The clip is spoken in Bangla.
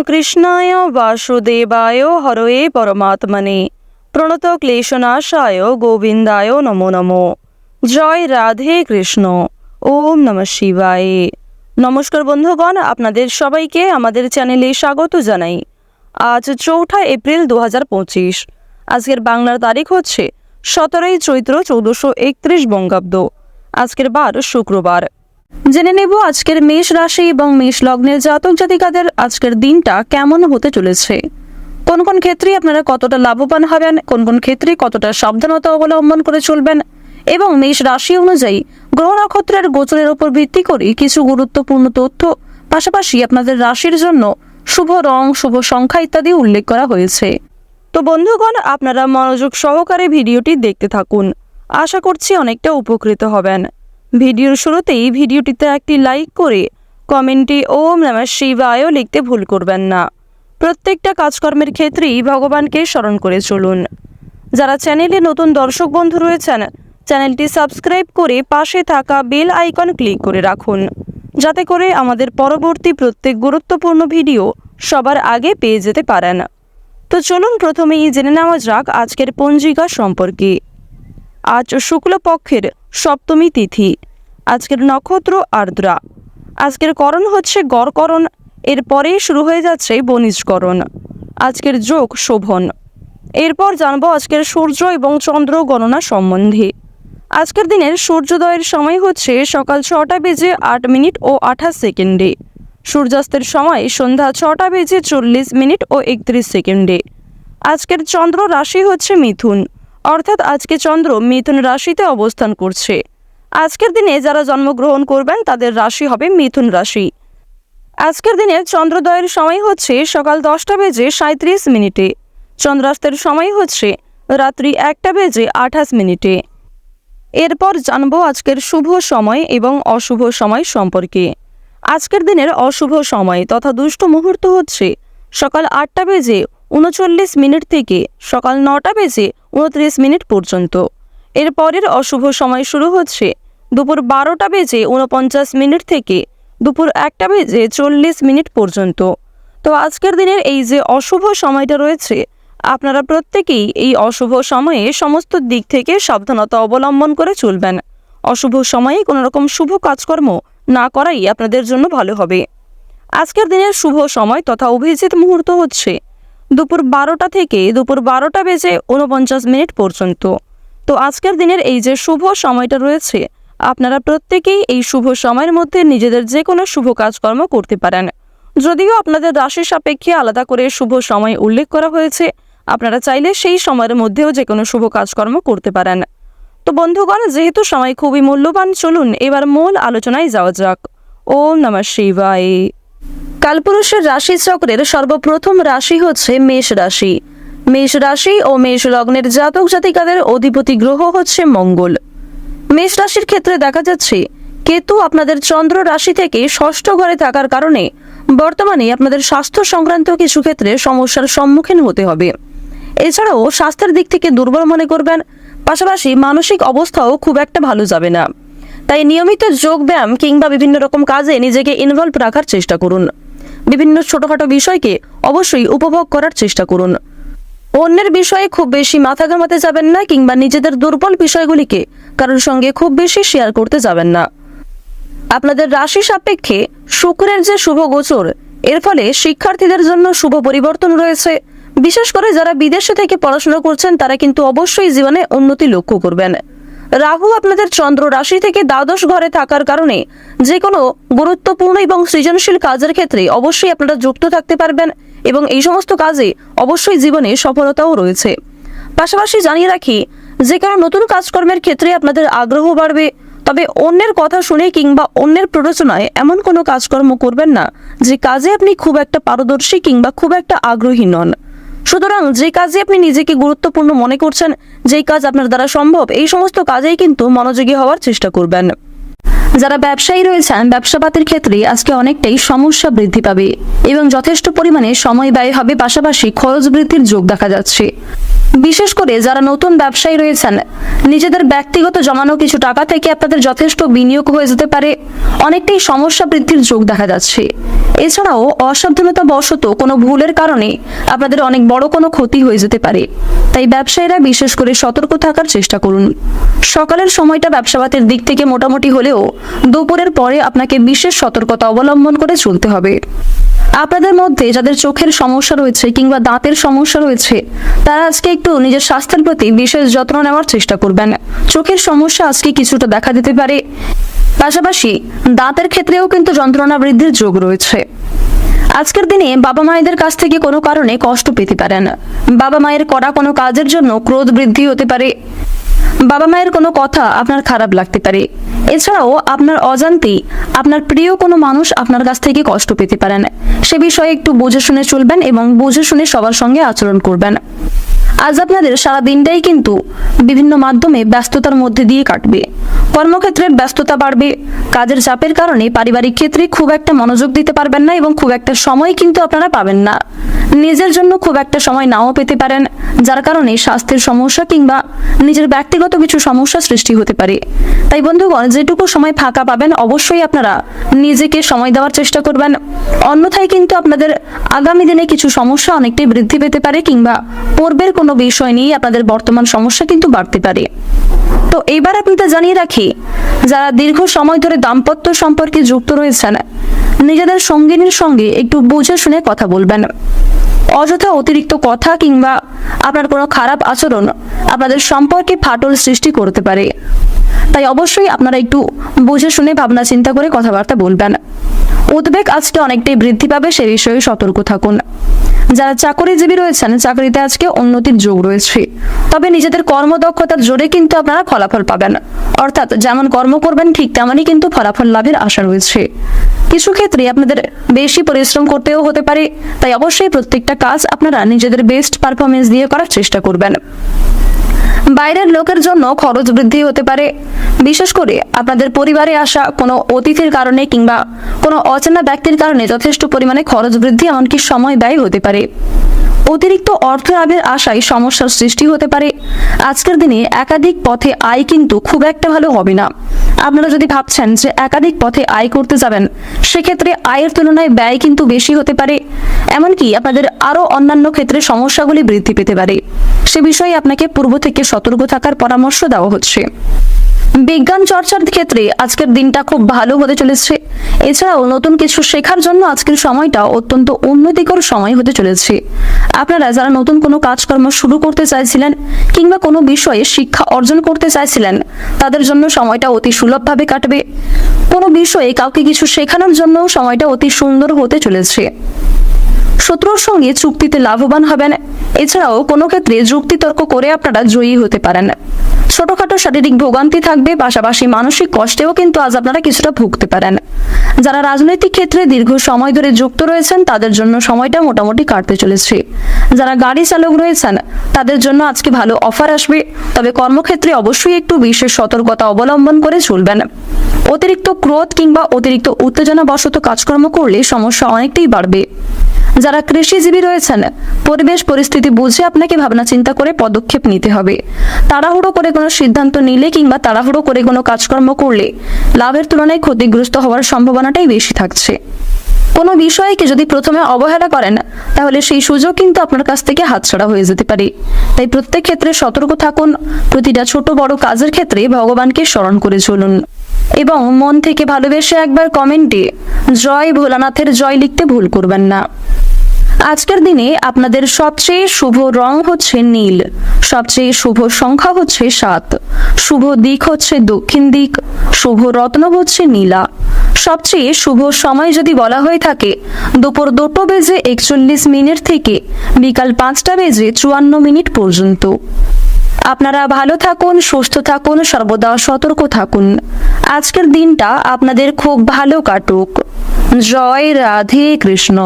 কৃষ্ণায় বাসুদেবায় হরয়ে পরমাত্মনে প্রণত ক্লেশনাশায় গোবিন্দায় নমো নমো। জয় রাধে কৃষ্ণ। ওম নমঃ শিবায়। নমস্কার বন্ধুগণ, আপনাদের সবাইকে আমাদের চ্যানেলে স্বাগত জানাই। আজ 4 এপ্রিল 2025। আজকের বাংলার তারিখ হচ্ছে 17 চৈত্র 1431 বঙ্গাব্দ। আজকের বার শুক্রবার। জেনে নেব আজকের মেষ রাশি এবং মেষ লগ্নের জাতক জাতিকাদের আজকের দিনটা কেমন হতে চলেছে, কোন কোন ক্ষেত্রে আপনারা কতটা লাভবান হবেন, কোন কোন ক্ষেত্রে কতটা সাবধানতা অবলম্বন করে চলবেন এবং মেষ রাশি অনুযায়ী গ্রহ নক্ষত্রের গোচরের উপর ভিত্তি করে কিছু গুরুত্বপূর্ণ তথ্য, পাশাপাশি আপনাদের রাশির জন্য শুভ রং, শুভ সংখ্যা ইত্যাদি উল্লেখ করা হয়েছে। তো বন্ধুগণ, আপনারা মনোযোগ সহকারে ভিডিওটি দেখতে থাকুন। আশা করছি অনেকটা উপকৃত হবেন। ভিডিওর শুরুতেই ভিডিওটিতে একটি লাইক করে কমেন্টে ওম নমঃ শিবায় লিখতে ভুল করবেন না। প্রত্যেকটা কাজকর্মের ক্ষেত্রেই ভগবানকে স্মরণ করে চলুন। যারা চ্যানেলে নতুন দর্শক বন্ধু রয়েছেন, চ্যানেলটি সাবস্ক্রাইব করে পাশে থাকা বেল আইকন ক্লিক করে রাখুন, যাতে করে আমাদের পরবর্তী প্রত্যেক গুরুত্বপূর্ণ ভিডিও সবার আগে পেয়ে যেতে পারেন। তো চলুন প্রথমেই জেনে নেওয়া যাক আজকের পঞ্জিকা সম্পর্কে। আজ শুক্লপক্ষের সপ্তমী তিথি। আজকের নক্ষত্র আর্দ্রা। আজকের করণ হচ্ছে গড়করণ, এরপরেই শুরু হয়ে যাচ্ছে বণিজকরণ। আজকের যোগ শোভন। এরপর জানবো আজকের সূর্য এবং চন্দ্র গণনা সম্বন্ধে। আজকের দিনের সূর্যোদয়ের সময় হচ্ছে সকাল 6:08 ও 28 সূর্যাস্তের সময় সন্ধ্যা 6:40 ও 31। আজকের চন্দ্র রাশি হচ্ছে মিথুন, অর্থাৎ আজকে চন্দ্র মিথুন রাশিতে অবস্থান করছে। আজকের দিনে যারা জন্মগ্রহণ করবেন তাদের রাশি হবে মিথুন রাশি। আজকের দিনে চন্দ্রোদয়ের সময় হচ্ছে সকাল 10:37। চন্দ্রাস্তের সময় হচ্ছে রাত্রি 1:28। এরপর জানবো আজকের শুভ সময় এবং অশুভ সময় সম্পর্কে। আজকের দিনের অশুভ সময় তথা দুষ্ট মুহূর্ত হচ্ছে সকাল 8:39 থেকে সকাল 9:29 পর্যন্ত। এরপরের অশুভ সময় শুরু হচ্ছে দুপুর 12:49 থেকে দুপুর 1:40 পর্যন্ত। তো আজকের দিনের এই যে অশুভ সময়টা রয়েছে, আপনারা প্রত্যেকেই এই অশুভ সময়ে সমস্ত দিক থেকে সাবধানতা অবলম্বন করে চলবেন। অশুভ সময়ে কোনো রকম শুভ কাজকর্ম না করাই আপনাদের জন্য ভালো হবে। আজকের দিনের শুভ সময় তথা অভিজিৎ মুহূর্ত হচ্ছে দুপুর 12টা থেকে দুপুর 12:49 পর্যন্ত। তো আজকের দিনের এই যে শুভ সময়টা রয়েছে, আপনারা প্রত্যেকেই এই শুভ সময়ের মধ্যে নিজেদের যে কোনো শুভ কাজকর্ম করতে পারেন। যদিও আপনাদের রাশি সাপেক্ষে আলাদা করে শুভ সময় উল্লেখ করা হয়েছে, আপনারা চাইলে সেই সময়ের মধ্যেও যে কোনো শুভ কাজকর্ম করতে পারেন। তো বন্ধুগণ, যেহেতু সময় খুবই মূল্যবান, চলুন এবার মূল আলোচনায় যাওয়া যাক। ওম নমঃ শিবায়। কালপুরুষের রাশি চক্রের সর্বপ্রথম রাশি হচ্ছে মেষ রাশি। মেষ রাশি ও মেষ লগ্নের জাতক জাতিকাদের অধিপতি গ্রহ হচ্ছে মঙ্গল। মেষ রাশির ক্ষেত্রে দেখা যাচ্ছে কেতু আপনাদের চন্দ্র রাশি থেকে ষষ্ঠ ঘরে থাকার কারণে বর্তমানে আপনাদের স্বাস্থ্য সংক্রান্ত কিছু ক্ষেত্রে সমস্যার সম্মুখীন হতে হবে। এছাড়াও স্বাস্থ্যের দিক থেকে দুর্বল মনে করবেন, পাশাপাশি মানসিক অবস্থাও খুব একটা ভালো যাবে না। তাই নিয়মিত যোগ ব্যায়াম কিংবা বিভিন্ন রকম কাজে নিজেকে ইনভলভ রাখার চেষ্টা করুন। বিভিন্ন ছোটখাটো বিষয়কে অবশ্যই উপভোগ করার চেষ্টা করুন। অন্যের বিষয়ে খুব বেশি মাথা ঘামাতে যাবেন না, কিংবা নিজেদের দুর্বল বিষয়গুলিকে কারোর সঙ্গে খুব বেশি শেয়ার করতে যাবেন না। আপনাদের রাশি সাপেক্ষে শুক্রের যে শুভ গোচর, এর ফলে শিক্ষার্থীদের জন্য শুভ পরিবর্তন রয়েছে। বিশেষ করে যারা বিদেশে থেকে পড়াশোনা করছেন তারা কিন্তু অবশ্যই জীবনে উন্নতি লক্ষ্য করবেন। রাহু আপনাদের চন্দ্র রাশি থেকে দ্বাদশ ঘরে থাকার কারণে যে কোনো গুরুত্বপূর্ণ এবং সৃজনশীল কাজের ক্ষেত্রে অবশ্যই আপনারা যুক্ত থাকতে পারবেন এবং এই সমস্ত কাজে অবশ্যই জীবনে সফলতাও রয়েছে। পাশাপাশি জানিয়ে রাখি, যে কোনো নতুন কাজকর্মের ক্ষেত্রে আপনাদের আগ্রহ বাড়বে। তবে অন্যের কথা শুনে কিংবা অন্যের প্ররোচনায় এমন কোনো কাজকর্ম করবেন না যে কাজে আপনি খুব একটা পারদর্শী কিংবা খুব একটা আগ্রহী নন। সুতরাং যে কাজে আপনি নিজেকে গুরুত্বপূর্ণ মনে করছেন, যেই কাজ আপনার দ্বারা সম্ভব, এই সমস্ত কাজেই কিন্তু মনোযোগী হওয়ার চেষ্টা করবেন। যারা ব্যবসায়ী রয়েছেন, ব্যবসাপাতির ক্ষেত্রে আজকে অনেকটাই সমস্যা বৃদ্ধি পাবে এবং যথেষ্ট পরিমাণে সময় ব্যয় হবে, পাশাপাশি খরচ বৃদ্ধির যোগ দেখা যাচ্ছে। বিশেষ করে যারা নতুন ব্যবসায়ী রয়েছেন, নিজেদের ব্যক্তিগত জমানো কিছু টাকা থেকে আপনাদের যথেষ্ট বিনিয়োগ হয়ে যেতে পারে। অনেকটাই সমস্যা বৃদ্ধির যোগ দেখা যাচ্ছে। এছাড়াও অসাবধানতা বশত কোনো ভুলের কারণে আপনাদের অনেক বড় কোনো ক্ষতি হয়ে যেতে পারে। তাই ব্যবসায়ীরা বিশেষ করে সতর্ক থাকার চেষ্টা করুন। সকালের সময়টা ব্যবসাপাতের দিক থেকে মোটামুটি হলেও দুপুরের পরে আপনাকে বিশেষ সতর্কতা অবলম্বন করে চলতে হবে। আপনাদের মধ্যে যাদের চোখের সমস্যা রয়েছে কিংবা দাঁতের সমস্যা রয়েছে, তারা আজকে একটু নিজের স্বাস্থ্যের প্রতি বিশেষ যত্ন নেওয়ার চেষ্টা করবেন। চোখের সমস্যা আজকে কিছুটা দেখা দিতে পারে। পাশাপাশি দাঁতের ক্ষেত্রেও কিন্তু যন্ত্রণা বৃদ্ধির যোগ রয়েছে। আজকের দিনে বাবা মায়েদের কাছ থেকে কোনো কারণে কষ্ট পেতে পারেন। বাবা মায়ের করা কোনো কাজের জন্য ক্রোধ বৃদ্ধি হতে পারে। বাবা মায়ের কোনো কথা আপনার খারাপ লাগতে পারে। এছাড়াও আপনার অজান্তেই আপনার প্রিয় কোনো মানুষ আপনার কাছ থেকে কষ্ট পেতে পারেন। সে বিষয়ে একটু বুঝে শুনে চলবেন এবং বুঝে শুনে সবার সঙ্গে আচরণ করবেন। আজ আপনাদের সারা দিনটাই কিন্তু বিভিন্ন মাধ্যমে ব্যস্ততার মধ্যে দিয়ে কাটবে। কর্মক্ষেত্রের ব্যস্ততা বাড়বে। কাজের চাপের কারণে পারিবারিক ক্ষেত্রে খুব একটা মনোযোগ দিতে পারবেন না এবং খুব একটা সময় কিন্তু আপনারা পাবেন না। নিজের জন্য খুব একটা সময় নাও পেতে পারেন, যার কারণে স্বাস্থ্যের সমস্যা কিংবা নিজের ব্যক্তিগত কিছু সমস্যা সৃষ্টি হতে পারে। তাই বন্ধুগণ, যেটুকু সময় ফাঁকা পাবেন অবশ্যই আপনারা নিজেকে সময় দেওয়ার চেষ্টা করবেন। অন্যথায় কিন্তু আপনাদের আগামী দিনে কিছু সমস্যা অনেকটাই বৃদ্ধি পেতে পারে কিংবা পূর্বের কোনো বিষয় নিয়ে আপনাদের বর্তমান সমস্যা কিন্তু বাড়তে পারে। তো এইবার আপনাদের জানিয়ে রাখি, যারা দীর্ঘ সময় ধরে দাম্পত্য সম্পর্কে যুক্ত রয়েছেন, নিজেদের সঙ্গিনীর সঙ্গে একটু বুঝে শুনে কথা বলবেন। অযথা অতিরিক্ত কথা কিংবা আপনার কোনো খারাপ আচরণ আপনাদের সম্পর্কে ফাটল সৃষ্টি করতে পারে। তাই অবশ্যই আপনারা একটু বুঝে শুনে ভাবনা চিন্তা করে কথাবার্তা বলবেন। উদ্বেগ আজকে অনেকটাই বৃদ্ধি পাবে, সে বিষয়ে সতর্ক থাকুন। যারা চাকরিজীবী রয়েছেন, চাকরিতে আজকে উন্নতির যোগ রয়েছে। তবে নিজেদের কর্মদক্ষতার জোরে কিন্তু আপনারা ফলাফল পাবেন। অর্থাৎ যেমন কর্ম করবেন ঠিক তেমনই কিন্তু ফলাফল লাভের আশা রয়েছে। কিছু ক্ষেত্রে আপনাদের বেশি পরিশ্রম করতেও হতে পারে। তাই অবশ্যই প্রত্যেকটা কাজ আপনারা নিজেদের বেস্ট পারফরমেন্স দিয়ে করার চেষ্টা করবেন। বাইরের লোকের জন্য খরচ বৃদ্ধি হতে পারে। বিশেষ করে আপনাদের পরিবারে আসা কোনো অতিথির কারণে কিংবা কোনো অচেনা ব্যক্তির কারণে যথেষ্ট পরিমাণে খরচ বৃদ্ধি, এমনকি সময় ব্যয় হতে পারে। অতিরিক্ত অর্থ লাভের আশায় সমস্যার সৃষ্টি হতে পারে। আজকের দিনে একাধিক পথে আয় কিন্তু খুব একটা ভালো হবে না। আপনারা যদি ভাবছেন যে একাধিক পথে আয় করতে যাবেন, সেক্ষেত্রে আয়ের তুলনায় ব্যয় কিন্তু বেশি হতে পারে। এমনকি আপনাদের আরও অন্যান্য ক্ষেত্রে সমস্যাগুলি বৃদ্ধি পেতে পারে। সে বিষয়ে আপনাকে পূর্ব থেকে সতর্ক থাকার পরামর্শ দেওয়া হচ্ছে। বিজ্ঞান চর্চার ক্ষেত্রে আজকের দিনটা খুব ভালো হতে চলেছে। এছাড়াও নতুন কিছু শেখার জন্য আজকের সময়টা অত্যন্ত উন্নতিকর সময় হতে চলেছে। আপনারা যারা নতুন কোনো কাজকর্ম শুরু করতে চাইছিলেন কিংবা কোনো বিষয়ে শিক্ষা অর্জন করতে চাইছিলেন, তাদের জন্য সময়টা অতি সুলভভাবে কাটবে। কোনো বিষয়ে কাউকে কিছু শেখানোর জন্য সময়টা অতি সুন্দর হতে চলেছে। শত্রুর সঙ্গে চুক্তিতে লাভবান হবেন। এছাড়াও কোনো ক্ষেত্রে যুক্তিতর্ক করে আপনারা জয়ী হতে পারেন। ছোটখাটো শারীরিক ভোগান্তি থাকবে, পাশাপাশি মানসিক কষ্টেও কিন্তু আজ আপনারা কিছুটা ভুগতে পারেন। যারা রাজনৈতিক ক্ষেত্রে দীর্ঘ সময় ধরে যুক্ত রয়েছেন, তাদের জন্য সময়টা মোটামুটি কাটতে চলেছে। যারা গাড়ি চালক রয়েছেন, তাদের জন্য আজকে ভালো অফার আসবে। তবে কর্মক্ষেত্রে অবশ্যই একটু বিশেষ সতর্কতা অবলম্বন করে চলবেন। অতিরিক্ত ক্রোধ কিংবা অতিরিক্ত উত্তেজনা বশত কাজকর্ম করলে সমস্যা অনেকটাই বাড়বে। যারা কৃষিজীবী রয়েছেন, পরিবেশ পরিস্থিতি বুঝে আপনাকে ভাবনা চিন্তা করে পদক্ষেপ নিতে হবে। তাড়াহুড়ো করে কোনো সিদ্ধান্ত নিলে কিংবা তাড়াহুড়ো করে কোনো কাজকর্ম করলে লাভের তুলনায় ক্ষতিগ্রস্ত হওয়ার সম্ভাবনাটাই বেশি থাকছে। কোনো বিষয়কে যদি প্রথমে অবহেলা করেন, তাহলে সেই সুযোগ কিন্তু আপনার কাছ থেকে হাতছাড়া হয়ে যেতে পারে। তাই প্রত্যেক ক্ষেত্রে সতর্ক থাকুন। প্রতিটা ছোট বড় কাজের ক্ষেত্রে ভগবানকে স্মরণ করে চলুন এবং মন থেকে ভালোবেসে একবার কমেন্টে জয় ভোলানাথের জয় লিখতে ভুল করবেন না। আজকের দিনে আপনাদের সবচেয়ে শুভ রং হচ্ছে নীল, সবচেয়ে শুভ সংখ্যা হচ্ছে 7, শুভ দিক হচ্ছে দক্ষিণ দিক, শুভ রত্ন হচ্ছে নীলা। সবচেয়ে শুভ সময় যদি বলা হয়ে থাকে দুপুর 2:41 থেকে বিকাল 5:54 পর্যন্ত। আপনারা ভালো থাকুন, সুস্থ থাকুন, সর্বদা সতর্ক থাকুন। আজকের দিনটা আপনাদের খুব ভালো কাটুক। জয় রাধে কৃষ্ণ।